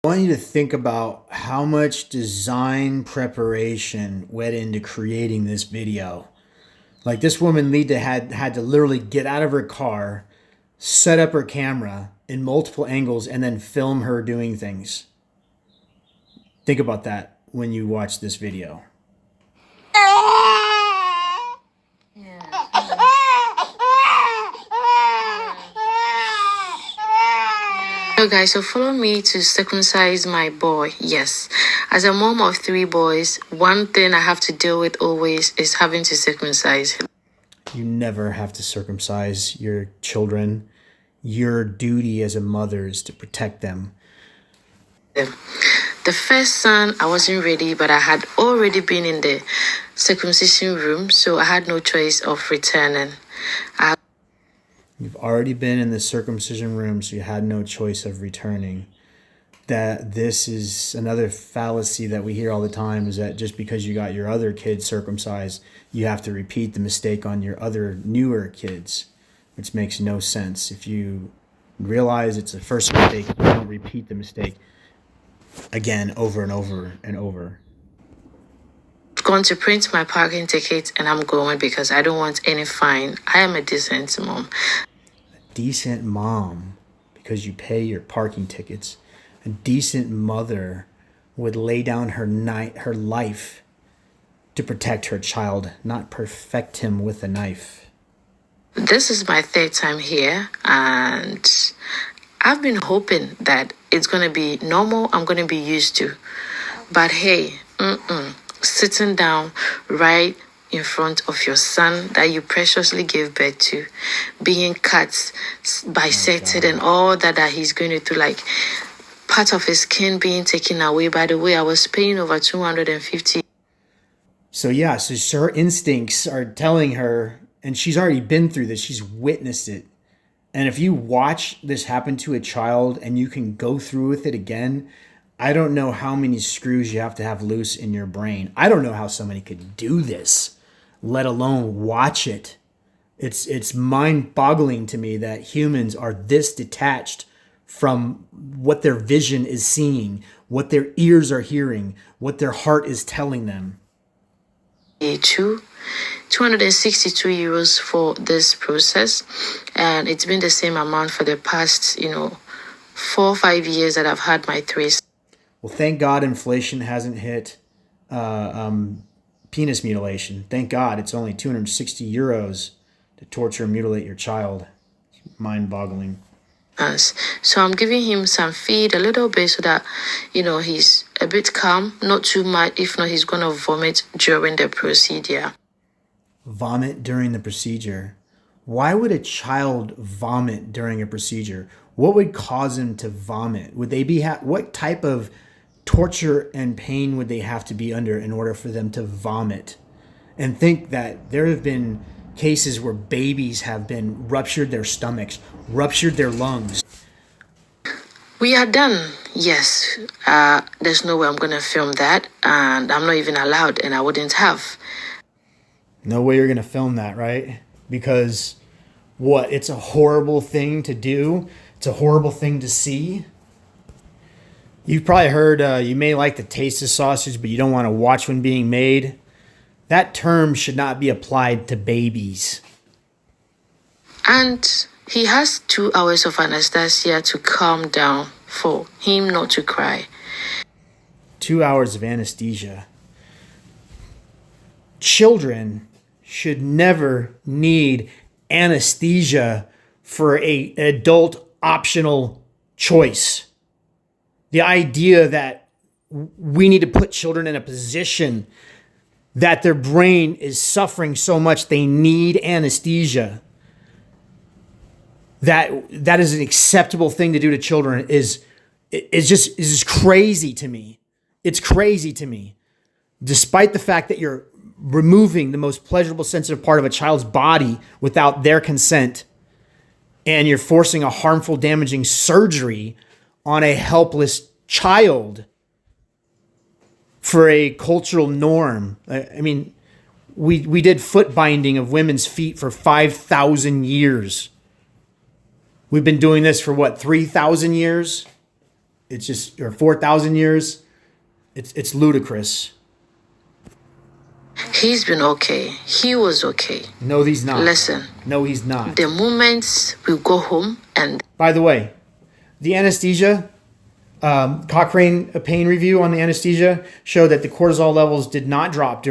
I want you to think about how much design preparation went into creating this video. Like this woman Lita had to literally get out of her car, set up her camera in multiple angles, and then film her doing things. Think about that when you watch this video. So guys, so follow me to circumcise my boy. Yes, as a mom of 3 boys, one thing I have to deal with always is having to circumcise him. You never have to circumcise your children. Your duty as a mother is to protect them. The first son, I wasn't ready, but I had already been in the circumcision room, so I had no choice of returning. You've already been in the circumcision room, so you had no choice of returning. That this is another fallacy that we hear all the time, is that just because you got your other kids circumcised, you have to repeat the mistake on your other newer kids, which makes no sense. If you realize it's a first mistake, you don't repeat the mistake again over and over and over. Going to print my parking ticket and I'm going because I don't want any fine. I am a decent mom. Decent mom because you pay your parking tickets. A decent mother would lay down her life to protect her child, not perfect him with a knife. This is my 3rd time here, and I've been hoping that it's going to be normal, I'm going to be used to. But hey, sitting down right in front of your son that you preciously gave birth to, being cut, bisected, and all that he's going to do, like part of his skin being taken away. By the way, I was paying over 250. So yeah, so her instincts are telling her, and she's already been through this, she's witnessed it. And if you watch this happen to a child and you can go through with it again, I don't know how many screws you have to have loose in your brain. I don't know how somebody could do this, let alone watch it. It's mind-boggling to me that humans are this detached from what their vision is seeing, what their ears are hearing, what their heart is telling them. 262 euros for this process, and it's been the same amount for the past 4 or 5 years that I've had my 3. Well, thank God inflation hasn't hit penis mutilation. Thank God it's only 260 euros to torture and mutilate your child. Mind-boggling. So I'm giving him some feed a little bit so that, he's a bit calm, not too much. If not, he's going to vomit during the procedure. Vomit during the procedure? Why would a child vomit during a procedure? What would cause him to vomit? Would they be what type of torture and pain would they have to be under in order for them to vomit? And think that there have been cases where babies have been ruptured their stomachs, ruptured their lungs. We are done. Yes. There's no way I'm going to film that, and I'm not even allowed, and I wouldn't have. No way you're going to film that, right? Because what? It's a horrible thing to do. It's a horrible thing to see. You've probably heard you may like the taste of sausage, but you don't want to watch when being made. That term should not be applied to babies. And he has 2 hours of anesthesia to calm down for him not to cry. 2 hours of anesthesia. Children should never need anesthesia for an adult optional choice. The idea that we need to put children in a position that their brain is suffering so much they need anesthesia, that is an acceptable thing to do to children is just crazy to me. It's crazy to me. Despite the fact that you're removing the most pleasurable sensitive part of a child's body without their consent, and you're forcing a harmful, damaging surgery on a helpless child for a cultural norm. I mean, we did foot binding of women's feet for 5,000 years. We've been doing this for what, 3,000 years? It's just, or 4,000 years. It's ludicrous. He's been okay. He was okay. No, he's not. Listen, No, he's not. the moment we go home and By the way, the anesthesia, Cochrane pain review on the anesthesia showed that the cortisol levels did not drop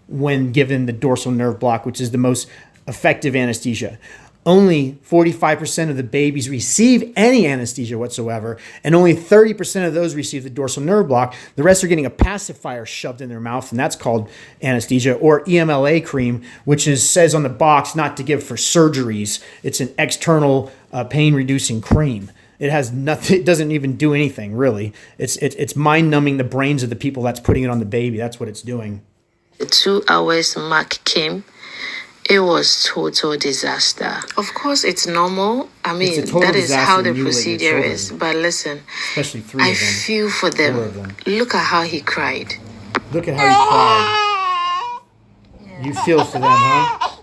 when given the dorsal nerve block, which is the most effective anesthesia. Only 45% of the babies receive any anesthesia whatsoever, and only 30% of those receive the dorsal nerve block. The rest are getting a pacifier shoved in their mouth, and that's called anesthesia, or EMLA cream, which says on the box not to give for surgeries. It's an external pain-reducing cream. It has nothing. It doesn't even do anything, really. It's mind-numbing the brains of the people that's putting it on the baby. That's what it's doing. the 2 hours mark came, it was total disaster. Of course, it's normal. I mean, that is how the procedure is. But listen, especially three I of them. feel for them. 4 of them. Look at how he cried. Look at how he cried. You feel for them, huh?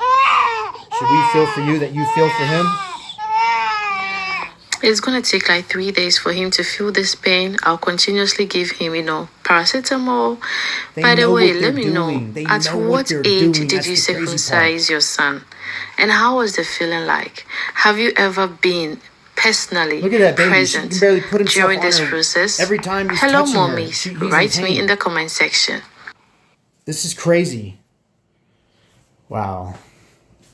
Should we feel for you that you feel for him? It's going to take like 3 days for him to feel this pain. I'll continuously give him, paracetamol. By the way, let me know, at what age did you circumcise your son? And how was the feeling like? Have you ever been personally present during this process? Every time he's Hello, touching mommies. her, Write me in the comment section. This is crazy. Wow.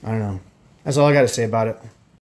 I don't know. That's all I got to say about it.